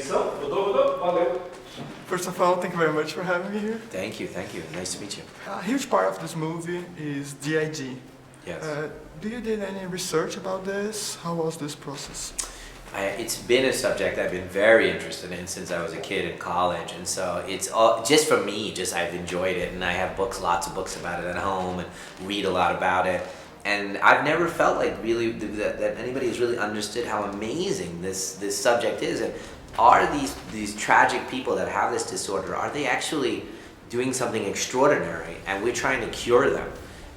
edição. Rodou, valeu. First of all, thank you very much for having me here. Thank you. Nice to meet you. A huge part of this movie is DID. Yes. Do you did any research about this? How was this process? It's been a subject I've been very interested in since I was a kid in college, and so it's all, just for me, I've enjoyed it, and I have lots of books about it at home, and read a lot about it, and I've never felt like really that anybody has really understood how amazing this subject is, and are these tragic people that have this disorder, are they actually doing something extraordinary, and we're trying to cure them,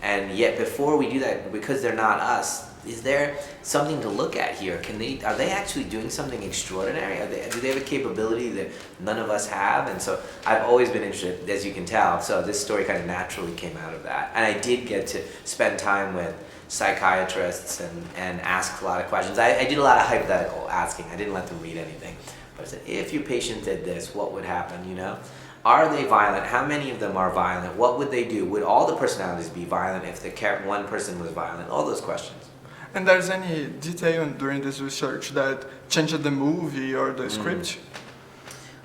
and yet before we do that, because they're not us, is there something to look at here? Are they actually doing something extraordinary? Do they have a capability that none of us have? And so I've always been interested, as you can tell. So this story kind of naturally came out of that. And I did get to spend time with psychiatrists and ask a lot of questions. I did a lot of hypothetical asking. I didn't let them read anything. But I said, if your patient did this, what would happen, you know? Are they violent? How many of them are violent? What would they do? Would all the personalities be violent if one person was violent? All those questions. And there's any detail during this research that changed the movie or the script?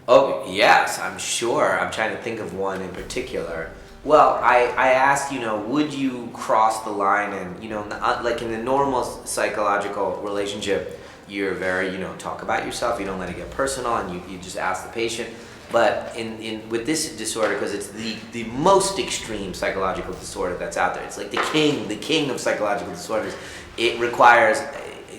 Oh, yes, I'm sure. I'm trying to think of one in particular. Well, I asked, would you cross the line and, like in the normal psychological relationship, you're very, talk about yourself, you don't let it get personal, and you just ask the patient. But with this disorder, because it's the most extreme psychological disorder that's out there, it's like the king of psychological disorders. It requires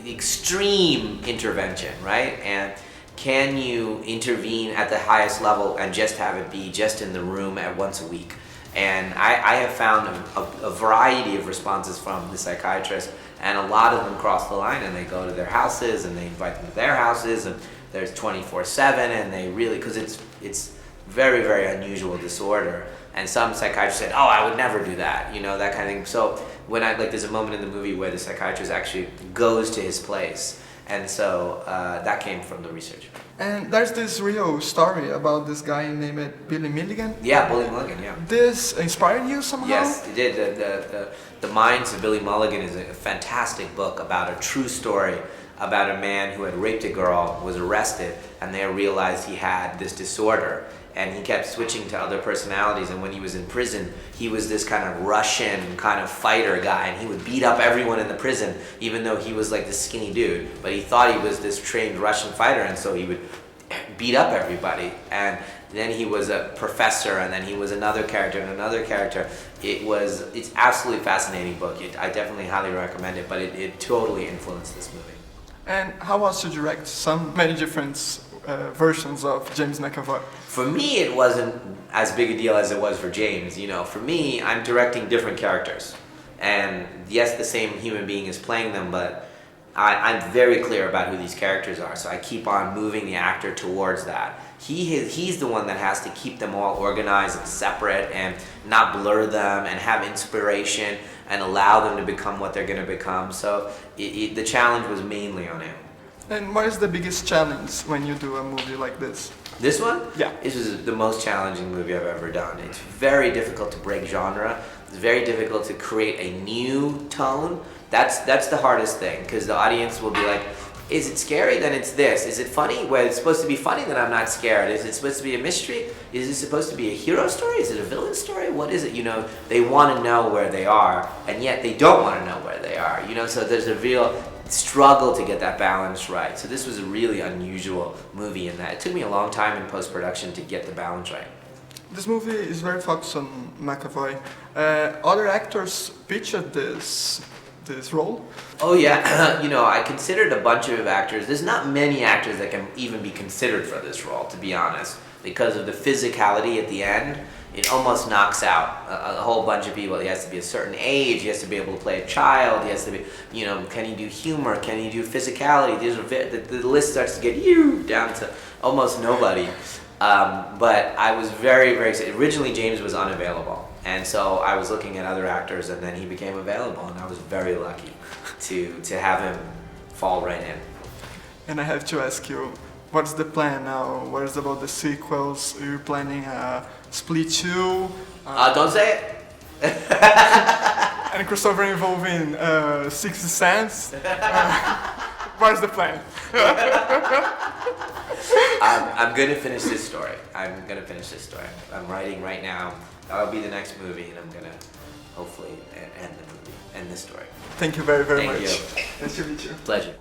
extreme intervention, right? And can you intervene at the highest level and just have it be just in the room at once a week? And I have found a variety of responses from the psychiatrists, and a lot of them cross the line and they go to their houses and they invite them to their houses, and there's 24/7, and they really, because it's very, very unusual disorder. And some psychiatrists said, oh, I would never do that, that kind of thing. So when there's a moment in the movie where the psychiatrist actually goes to his place. And so that came from the research. And there's this real story about this guy named Billy Milligan. Yeah, Billy Milligan, yeah. This inspired you somehow? Yes, it did. The Minds of Billy Mulligan is a fantastic book about a true story about a man who had raped a girl, was arrested, and they realized he had this disorder. And he kept switching to other personalities, and when he was in prison, he was this kind of Russian kind of fighter guy, and he would beat up everyone in the prison, even though he was like this skinny dude. But he thought he was this trained Russian fighter, and so he would beat up everybody. And then he was a professor, and then he was another character and another character. It's absolutely fascinating book. I definitely highly recommend it, but it totally influenced this movie. And how was to direct many different versions of James McAvoy? For me, it wasn't as big a deal as it was for James. For me, I'm directing different characters. And yes, the same human being is playing them, but I'm very clear about who these characters are. So I keep on moving the actor towards that. He's the one that has to keep them all organized and separate and not blur them and have inspiration and allow them to become what they're going to become. So the challenge was mainly on him. And what is the biggest challenge when you do a movie like this? This one? Yeah. This is the most challenging movie I've ever done. It's very difficult to break genre. It's very difficult to create a new tone. That's the hardest thing, because the audience will be like, is it scary? Then it's this. Is it funny? Well, it's supposed to be funny, then I'm not scared. Is it supposed to be a mystery? Is it supposed to be a hero story? Is it a villain story? What is it? They want to know where they are, and yet they don't want to know where they are. So there's a real struggle to get that balance right. So this was a really unusual movie in that it took me a long time in post-production to get the balance right. This movie is very focused on McAvoy. Other actors pitched this role? Oh yeah, I considered a bunch of actors. There's not many actors that can even be considered for this role, to be honest, because of the physicality at the end. It almost knocks out a whole bunch of people. He has to be a certain age. He has to be able to play a child. He has to be, can he do humor? Can he do physicality? The list starts to get down to almost nobody. But I was very, very excited. Originally, James was unavailable. And so I was looking at other actors, and then he became available. And I was very lucky to have him fall right in. And I have to ask you, what's the plan now? What is about the sequels? Are you planning a split 2? Don't say it. And crossover involving 60 Cents? What's the plan? I'm gonna finish this story. I'm writing right now. That'll be the next movie, and I'm gonna hopefully end the movie, end this story. Thank you very, very Thank much. you. Nice to meet you. Pleasure.